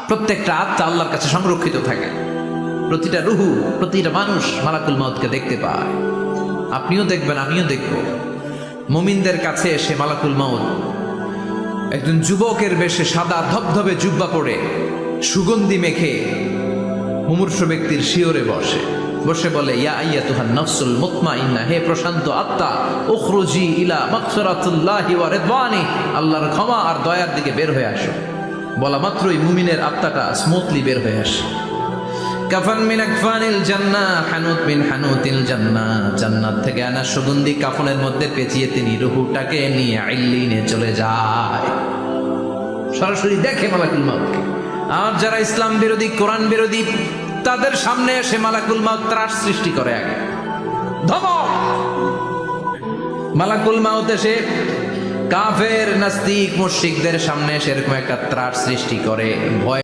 প্রত্যেকটা আত্মা আল্লাহর কাছে সংরক্ষিত থাকে। প্রতিটা রুহু, প্রতিটা মানুষ মালাকুল মউতকে দেখতে পায়। আপনিও দেখবেন, আমিও দেখব। মুমিনদের কাছে এসে মালাকুল মউত একজন যুবকের বেশে সাদা ধবধবে জুব্বা পরে সুগন্ধি মেখে মুমূর্ষু ব্যক্তির শিয়রে বসে বলে, ইয়া আইয়াতুহান নাফসুল মুতমাইন্নাহ, হে প্রশান্ত আত্মা, উখরুজি ইলা মাগফিরাতুল্লাহি ওয়া রিদওয়ানি, আল্লাহর ক্ষমা আর দয়ার দিকে বের হয়ে আসো। বলা মাত্রই মুমিনের আত্মাটা স্মুথলি বের হয়ে আসে। কাফান মিন আকফানিল জান্নাহ, হানুত মিন হানুতিল জান্নাহ, জান্নাত থেকে আনা সুগন্ধি কাফনের মধ্যে পেঁচিয়ে তিনি রূহটাকে নিয়ে ইল্লিনে চলে যায়। সরাসরি দেখে মালাকুল মউতকে। আর যারা ইসলাম বিরোধী, কোরআন বিরোধী, তাদের সামনে এসে মালাকুল মউত ত্রাস সৃষ্টি করে। আগে ধমক। মালাকুল মউত এসে কাফের, নাস্তিক, মুশরিকদের সামনে এসে এরকম একটা ত্রাস সৃষ্টি করে, ভয়